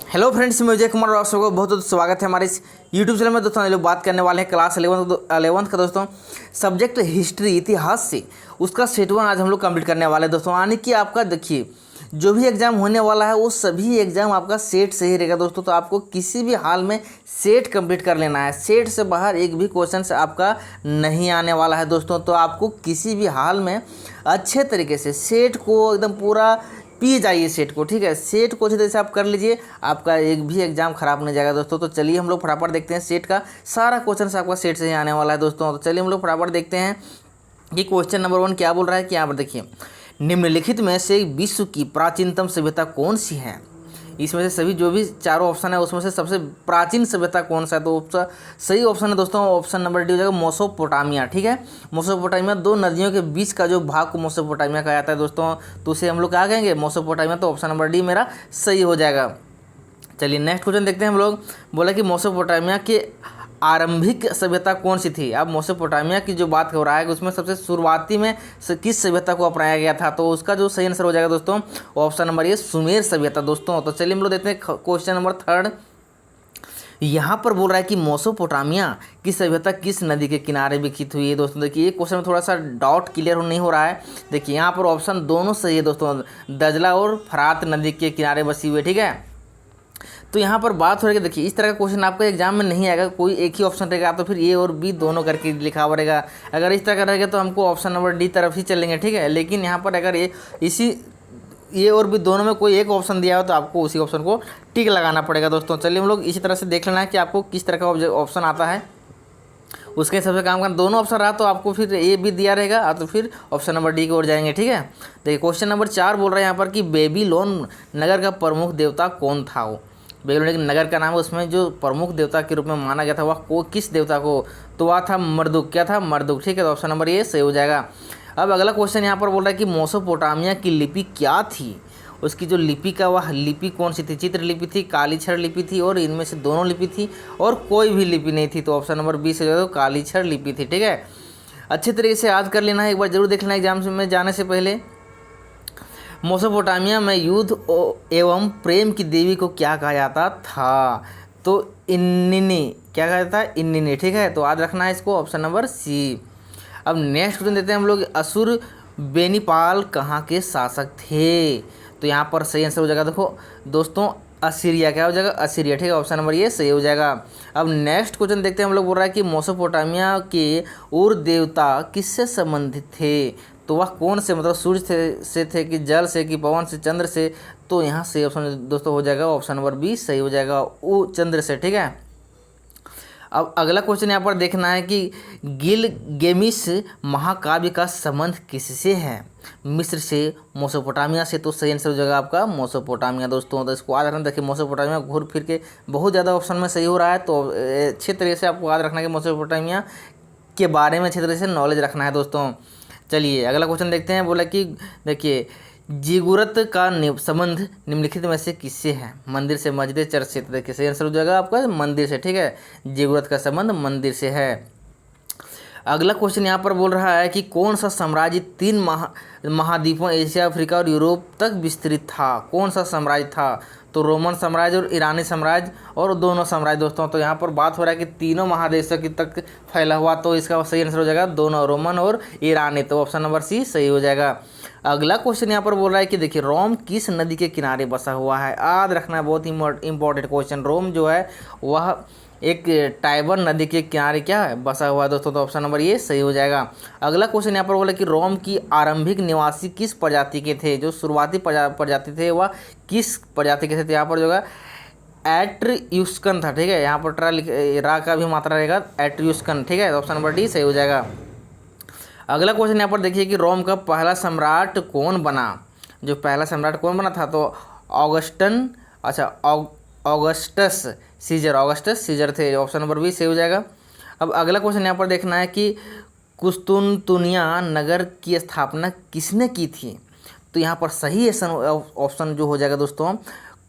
Hello friends, मैं विजय कुमार और आप सबको बहुत बहुत स्वागत है हमारे इस यूट्यूब चैनल में। दोस्तों हम लोग बात करने वाले हैं क्लास 11th का दोस्तों सब्जेक्ट हिस्ट्री, इतिहास से उसका सेट 1 आज हम लोग कंप्लीट करने वाले हैं दोस्तों। यानी कि आपका देखिए जो भी एग्ज़ाम होने वाला है वो सभी एग्ज़ाम आपका सेट से ही रहेगा दोस्तों। तो आपको किसी भी हाल में सेट कंप्लीट कर लेना है। सेट से बाहर एक भी क्वेश्चन से आपका नहीं आने वाला है दोस्तों। तो आपको किसी भी हाल में अच्छे तरीके से सेट को एकदम पूरा पी जाइए सेट को, ठीक है। सेट को अच्छे तरह से आप कर लीजिए, आपका एक भी एग्जाम खराब नहीं जाएगा दोस्तों। तो चलिए हम लोग फटाफट देखते हैं सेट का सारा क्वेश्चन आपका सेट से ही आने वाला है दोस्तों। तो चलिए हम लोग फटाफट देखते हैं कि क्वेश्चन नंबर 1 क्या बोल रहा है कि यहाँ पर देखिए, निम्नलिखित में से विश्व की प्राचीनतम सभ्यता कौन सी है। इसमें से सभी जो भी चारों ऑप्शन है उसमें से सबसे प्राचीन सभ्यता कौन सा है, तो सही ऑप्शन है दोस्तों ऑप्शन नंबर डी हो जाएगा मोसोपोटामिया, ठीक है। मोसोपोटामिया दो नदियों के बीच का जो भाग को मोसोपोटामिया कहा जाता है दोस्तों। तो उसे हम लोग क्या कहेंगे, मोसोपोटामिया। तो ऑप्शन नंबर डी मेरा सही हो जाएगा। चलिए नेक्स्ट क्वेश्चन देखते हैं हम लोग। बोला कि मोसोपोटामिया के आरंभिक सभ्यता कौन सी थी। अब मोसोपोटामिया की जो बात हो रहा है उसमें सबसे शुरुआती में किस सभ्यता को अपनाया गया था, तो उसका जो सही आंसर हो जाएगा दोस्तों ऑप्शन नंबर ये सुमेर सभ्यता दोस्तों। तो चलिए हम लोग देखते हैं क्वेश्चन नंबर 3। यहाँ पर बोल रहा है कि मोसोपोटामिया की सभ्यता किस नदी के किनारे विकसित हुई है दोस्तों। देखिए ये क्वेश्चन में थोड़ा सा डाउट क्लियर नहीं हो रहा है। देखिए यहाँ पर ऑप्शन दोनों सही है दोस्तों, दजला और फरात नदी के किनारे बसी हुई है, ठीक है। तो यहाँ पर बात हो रही है, देखिए इस तरह का क्वेश्चन आपका एग्जाम में नहीं आएगा, कोई एक ही ऑप्शन रहेगा, आप तो फिर ए और बी दोनों करके लिखा हुआ रहेगा। अगर इस तरह का रहेगा तो हमको ऑप्शन नंबर डी तरफ ही चलेंगे, ठीक है। लेकिन यहाँ पर अगर ए और बी दोनों में कोई एक ऑप्शन दिया हो तो आपको उसी ऑप्शन को टिक लगाना पड़ेगा दोस्तों। चलिए हम लोग इसी तरह से देख लेना है कि आपको किस तरह का ऑप्शन आता है, उसके हिसाब से काम करना। दोनों ऑप्शन रहा तो आपको फिर ए भी दिया रहेगा और तो फिर ऑप्शन नंबर डी की ओर जाएंगे, ठीक है। देखिए क्वेश्चन नंबर 4 बोल रहे हैं यहाँ पर कि बेबीलोन नगर का प्रमुख देवता कौन था। वो बेबीलोन नगर का नाम है, उसमें जो प्रमुख देवता के रूप में माना गया था वह किस देवता को, तो वह था मर्दुक। क्या था, मर्दुक, ठीक है। तो ऑप्शन नंबर ये सही हो जाएगा। अब अगला क्वेश्चन यहाँ पर बोल रहा है कि मोसोपोटामिया की लिपि क्या थी। उसकी जो लिपि का वह लिपि कौन सी थी, चित्र लिपि थी, कालीछड़ लिपि थी, और इनमें से दोनों लिपि थी और कोई भी लिपि नहीं थी। तो ऑप्शन नंबर बी से जो है कालीछड़ लिपि थी, ठीक है। अच्छे तरीके से याद कर लेना है, एक बार जरूर देख लेना एग्जाम में जाने से पहले। मोसोपोटामिया में युद्ध एवं प्रेम की देवी को क्या कहा जाता था, तो इन्निनी, क्या कहा जाता है, इन्निनी, ठीक है। तो याद रखना है इसको, ऑप्शन नंबर सी। अब नेक्स्ट क्वेश्चन देते हैं हम लोग, असुर बेनीपाल कहाँ के शासक थे। तो यहाँ पर सही आंसर हो जाएगा, देखो दोस्तों असीरिया, क्या हो जाएगा, असीरिया, ठीक है। ऑप्शन नंबर ये सही हो जाएगा। अब नेक्स्ट क्वेश्चन देखते हैं हम लोग। बोल रहा है कि मोसोपोटामिया के उर देवता किससे संबंधित थे, तो वह कौन से, मतलब सूर्य से थे कि जल से कि पवन से, चंद्र से। तो यहाँ से ऑप्शन दोस्तों हो जाएगा ऑप्शन नंबर बी सही हो जाएगा, वो चंद्र से, ठीक है। अब अगला क्वेश्चन यहाँ पर देखना है कि गिलगेमिस महाकाव्य का संबंध किससे है, मिस्र से, मोसोपोटामिया से। तो सही आंसर हो जाएगा आपका मोसोपोटामिया दोस्तों। तो इसको याद रखना। देखिए मोसोपोटामिया घूर फिर के बहुत ज़्यादा ऑप्शन में सही हो रहा है, तो अच्छे तरीके से आपको याद रखना है कि मोसोपोटामिया के बारे में अच्छे तरीके से नॉलेज रखना है दोस्तों। चलिए अगला क्वेश्चन देखते हैं। बोला कि देखिए जिगुरत का संबंध निम्नलिखित में से किससे है, मंदिर से, मस्जिद, चर्च से। तो देखिए सही आंसर हो जाएगा आपका मंदिर से, ठीक है। जिगुरत का संबंध मंदिर से है। अगला क्वेश्चन यहाँ पर बोल रहा है कि कौन सा साम्राज्य 3 महाद्वीपों एशिया, अफ्रीका और यूरोप तक विस्तृत था। कौन सा साम्राज्य था, तो रोमन साम्राज्य और ईरानी साम्राज्य, और दोनों साम्राज्य दोस्तों। तो यहाँ पर बात हो रहा है कि तीनों महादेशों की तक फैला हुआ, तो इसका सही आंसर हो जाएगा दोनों, रोमन और ईरानी। तो ऑप्शन नंबर सी सही हो जाएगा। अगला क्वेश्चन यहाँ पर बोल रहा है कि देखिए रोम किस नदी के किनारे बसा हुआ है। याद रखना है, बहुत ही इंपॉर्टेंट क्वेश्चन। रोम जो है वह एक टाइबर नदी के किनारे क्या है, बसा हुआ है दोस्तों। तो ऑप्शन नंबर ये सही हो जाएगा। अगला क्वेश्चन यहाँ पर बोला कि रोम की आरंभिक निवासी किस प्रजाति के थे, जो शुरुआती प्रजाति थे वह किस प्रजाति के थे। तो यहाँ पर जो है एट्रियुस्कन था, ठीक है। यहाँ पर रा का भी मात्रा रहेगा, एट्रियुस्कन, ठीक है। ऑप्शन नंबर डी सही हो जाएगा। अगला क्वेश्चन यहाँ पर देखिए कि रोम का पहला सम्राट कौन बना, जो पहला सम्राट कौन बना था, तो ऑगस्टस सीजर थे। ऑप्शन नंबर बी सही हो जाएगा। अब अगला क्वेश्चन यहाँ पर देखना है कि कुस्तुनतुनिया नगर की स्थापना किसने की थी। तो यहाँ पर सही ऑप्शन जो हो जाएगा दोस्तों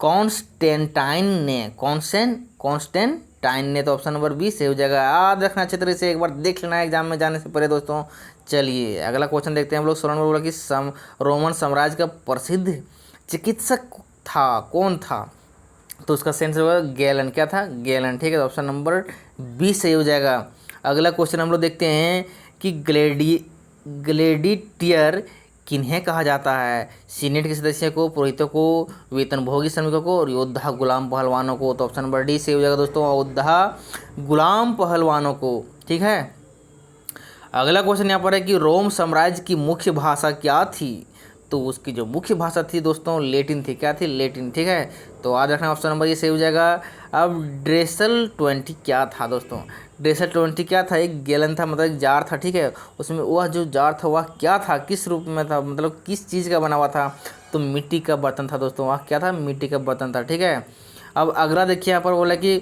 कॉन्स्टेंटाइन ने। तो ऑप्शन नंबर बी सही हो जाएगा। याद रखना अच्छे तरह से, एक बार देख लेना है एग्जाम में जाने से पहले दोस्तों। चलिए अगला क्वेश्चन देखते हैं हम लोग। 16 नंबर बोला कि रोमन साम्राज्य का प्रसिद्ध चिकित्सक था, कौन था। तो उसका सेंस होगा गैलन। क्या था? गैलन। ठीक है, तो ऑप्शन नंबर बी सही हो जाएगा। अगला क्वेश्चन हम लोग देखते हैं कि ग्लेडिटियर किन्हें कहा जाता है? सीनेट के सदस्य को, पुरोहितों को, वेतनभोगी श्रमिकों को और योद्धा गुलाम पहलवानों को। तो ऑप्शन नंबर डी सही हो जाएगा दोस्तों, योद्धा गुलाम पहलवानों को। ठीक है, अगला क्वेश्चन यहाँ पर है कि रोम साम्राज्य की मुख्य भाषा क्या थी? तो उसकी जो मुख्य भाषा थी दोस्तों लेटिन थी। क्या थी? लेटिन। ठीक है, तो आज रखना ऑप्शन नंबर ये सही हो जाएगा। अब ड्रेसल 20 क्या था दोस्तों? ड्रेसल 20 क्या था? एक गैलन था, मतलब एक जार था। ठीक है, उसमें वह जो जार था वह क्या था, किस रूप में था, मतलब किस चीज़ का बना हुआ था? तो मिट्टी का बर्तन था दोस्तों। वह क्या था? मिट्टी का बर्तन था। ठीक है, अब अगला देखिए यहाँ पर बोला कि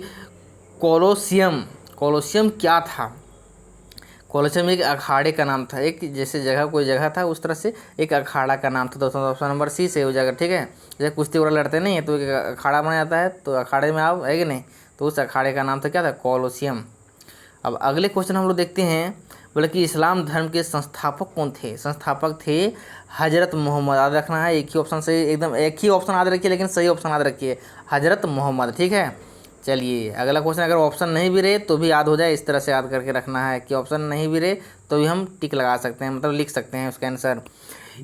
कोलोसियम। कोलोसियम क्या था? कोलोसियम एक अखाड़े का नाम था। एक जैसे जगह, कोई जगह था उस तरह से एक अखाड़ा का नाम था दोस्तों। ऑप्शन नंबर सी से हो जाएगा। ठीक है, जैसे कुश्ती वगैरह लड़ते नहीं है तो एक अखाड़ा बना जाता है, तो अखाड़े में आप है कि नहीं, तो उस अखाड़े का नाम था क्या था? कोलोसियम। अब अगले क्वेश्चन हम लोग देखते हैं, बोले कि इस्लाम धर्म के संस्थापक कौन थे? संस्थापक थे हजरत मोहम्मद। याद रखना है, एक ही ऑप्शन से, एकदम एक ही ऑप्शन याद रखिए, लेकिन सही ऑप्शन याद रखिए, हजरत मोहम्मद। ठीक है, चलिए अगला क्वेश्चन, अगर ऑप्शन नहीं भी रहे तो भी याद हो जाए, इस तरह से याद करके रखना है कि ऑप्शन नहीं भी रहे तो भी हम टिक लगा सकते हैं, मतलब लिख सकते हैं उसका आंसर।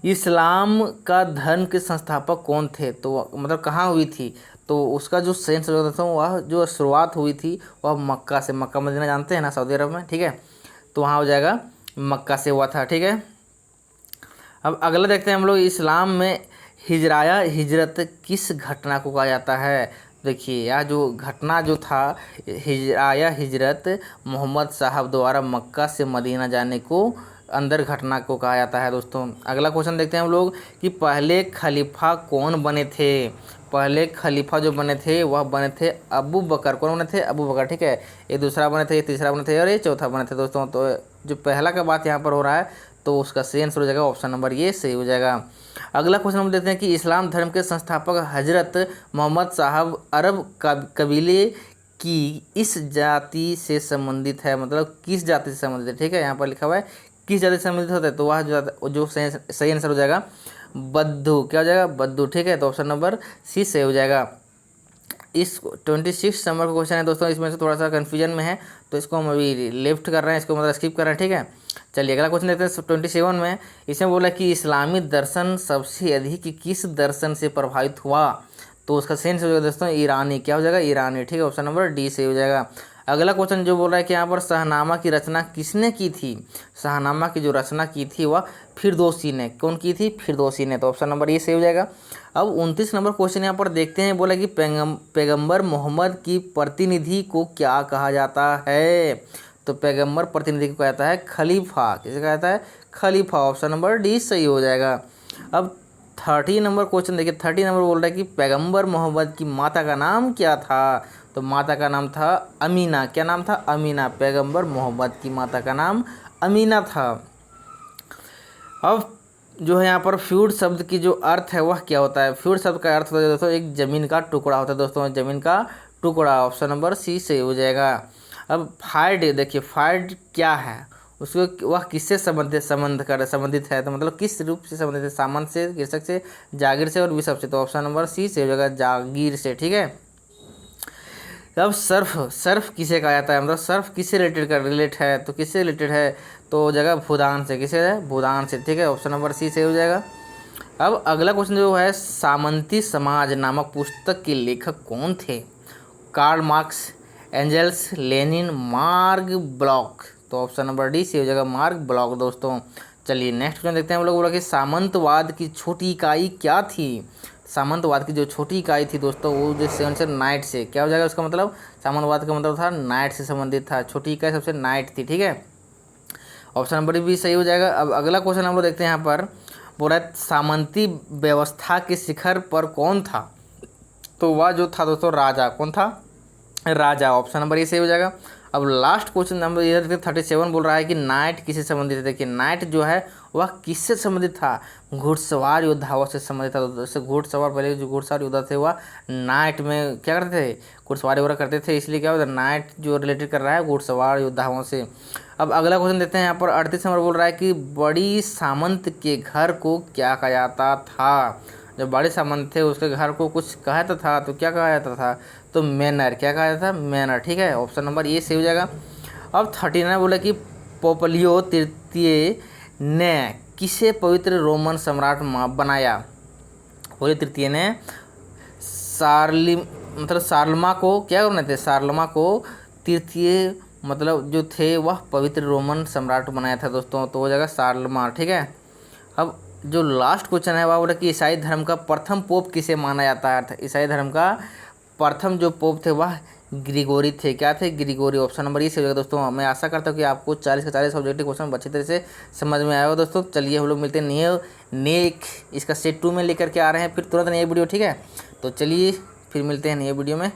इस्लाम का धर्म के संस्थापक कौन थे? तो मतलब कहाँ हुई थी? तो उसका जो सेंस होता था, वह जो शुरुआत हुई थी वह मक्का से। मक्का मदीना जानते हैं ना, सऊदी अरब में। ठीक है, तो वहाँ हो जाएगा मक्का से हुआ था। ठीक है, अब अगला देखते हैं हम लोग, इस्लाम में हिजराया हिजरत किस घटना को कहा जाता है? देखिए यह जो घटना जो था, हिजराया हिजरत, मोहम्मद साहब द्वारा मक्का से मदीना जाने को अंदर घटना को कहा जाता है दोस्तों। अगला क्वेश्चन देखते हैं हम लोग कि पहले खलीफा कौन बने थे? पहले खलीफा जो बने थे वह बने थे अबू बकर। कौन बने थे? अबू बकर। ठीक है, ये दूसरा बने थे, ये तीसरा बने थे और ये चौथा बने थे दोस्तों। तो जो पहला का बात यहाँ पर हो रहा है, तो उसका सही आंसर हो जाएगा ऑप्शन नंबर ये सही हो जाएगा। अगला क्वेश्चन हम देखते हैं कि इस्लाम धर्म के संस्थापक हजरत मोहम्मद साहब अरब कबीले की इस जाति से संबंधित है, मतलब किस जाति से संबंधित है? ठीक है, यहाँ पर लिखा हुआ है किस जाति से संबंधित होता है, तो वह जो सही आंसर हो जाएगा बद्दू। क्या हो जाएगा? बद्दू। ठीक है, तो ऑप्शन नंबर सी सही हो जाएगा। इस 26 नंबर का क्वेश्चन है दोस्तों, इसमें से थोड़ा सा कन्फ्यूजन में है, तो इसको हम अभी लेफ्ट कर रहे हैं, इसको मतलब स्किप कर रहे हैं। ठीक है, चलिए अगला क्वेश्चन देखते हैं 27 में। इसमें बोला कि इस्लामी दर्शन सबसे अधिक किस दर्शन से प्रभावित हुआ? तो उसका सेंस हो जाएगा दोस्तों ईरानी। क्या हो जाएगा? ईरानी। ठीक है, ऑप्शन नंबर डी से हो जाएगा। अगला क्वेश्चन जो बोल रहा है कि यहाँ पर शाहनामा की रचना किसने की थी? शाहनामा की जो रचना की थी वह फिरदौसी ने। कौन की थी? फिरदौसी ने। तो ऑप्शन नंबर ये सही हो जाएगा। अब 29 नंबर क्वेश्चन यहाँ पर देखते हैं, बोला कि पैगंबर मोहम्मद की प्रतिनिधि को क्या कहा जाता है? तो पैगंबर प्रतिनिधि को कहा जाता है खलीफा। किसे कहा जाता है? खलीफा। ऑप्शन नंबर डी सही हो जाएगा। अब 30 नंबर क्वेश्चन देखिए, 30 नंबर बोल रहा है कि पैगंबर मोहम्मद की माता का नाम क्या था? तो माता का नाम था अमीना। क्या नाम था? अमीना। पैगंबर मोहम्मद की माता का नाम अमीना था। अब जो है यहाँ पर फ्यूड शब्द की जो अर्थ है वह क्या होता है? फ्यूड शब्द का अर्थ होता है दोस्तों एक ज़मीन का टुकड़ा होता है दोस्तों, ज़मीन का टुकड़ा। ऑप्शन नंबर सी से हो जाएगा। अब फाइड, देखिए फाइड क्या है, उसको वह किससे संबंधित है? तो मतलब किस रूप से संबंधित है? सामंत से, कृषक से, जागीर से और बिशप से। तो ऑप्शन नंबर सी से हो जाएगा, जागीर से। ठीक है, अब सर्फ किसे कहा जाता है? मतलब सर्फ किससे रिलेट है? तो किससे रिलेटेड है? तो जगह भूदान से। किसे है? भूदान से। ठीक है, ऑप्शन नंबर सी से हो जाएगा। अब अगला क्वेश्चन जो है, सामंती समाज नामक पुस्तक के लेखक कौन थे? कार्ल मार्क्स, एंजल्स, लेनिन, मार्ग ब्लॉक। तो ऑप्शन नंबर डी से हो जाएगा, मार्ग ब्लॉक दोस्तों। चलिए नेक्स्ट क्वेश्चन देखते हैं हम लोग। बोला कि सामंतवाद की छोटी इकाई क्या थी? सामंतवाद की जो छोटी इकाई थी दोस्तों वो जो से नाइट से। क्या हो जाएगा उसका मतलब? सामंतवाद का मतलब था नाइट से संबंधित था, छोटी इकाई सबसे नाइट थी। ठीक है, ऑप्शन नंबर भी सही हो जाएगा। अब अगला क्वेश्चन हम लोग देखते हैं, यहाँ पर बोल रहा है सामंती व्यवस्था के शिखर पर कौन था? तो वह जो था दोस्तों राजा। कौन था? राजा। ऑप्शन नंबर ये सही हो जाएगा। अब लास्ट क्वेश्चन नंबर इधर 37 बोल रहा है कि नाइट किससे संबंधित है? देखिए नाइट जो है वह किससे संबंधित था? घुड़सवार योद्धाओं से संबंधित था। जैसे घुड़सवार, पहले जो घुड़सवार योद्धा थे वह नाइट में क्या करते थे? घुड़सवारी वगैरह करते थे, इसलिए क्या होता है नाइट जो रिलेटेड कर रहा है घुड़सवार योद्धाओं से। अब अगला क्वेश्चन देते हैं, यहाँ पर 38 नंबर बोल रहा है कि बड़ी सामंत के घर को क्या कहा जाता था? जब बड़े सामंत थे उसके घर को कुछ कहा जाता था तो क्या कहा जाता था, तो मैनर, क्या कहा जाता था, मैनर। ठीक है, ऑप्शन नंबर ए सही हो जाएगा। अब 39 बोला कि पोपलियो तृतीय ने किसे पवित्र रोमन सम्राट बनाया। पोपलियो तृतीय ने सार्लमा को क्या बनाते थे, सार्लमा को तृतीय मतलब जो थे वह पवित्र रोमन सम्राट बनाया था दोस्तों, तो हो जाएगा सार्लमा। ठीक है, अब जो लास्ट क्वेश्चन है वह बोला कि ईसाई धर्म का प्रथम पोप किसे माना जाता है। ईसाई धर्म का प्रथम जो पोप थे वह ग्रिगोरी थे। क्या थे, ग्रिगोरी। ऑप्शन नंबर ए से हो जाएगा दोस्तों। मैं आशा करता हूँ कि आपको 40 के 40 ऑब्जेक्टिव क्वेश्चन अच्छी तरह से समझ में आया हो दोस्तों। चलिए हम लोग मिलते हैं नए इसका सेट 2 में लेकर के आ रहे हैं फिर तुरंत नई वीडियो। ठीक है, तो चलिए फिर मिलते हैं नई वीडियो में।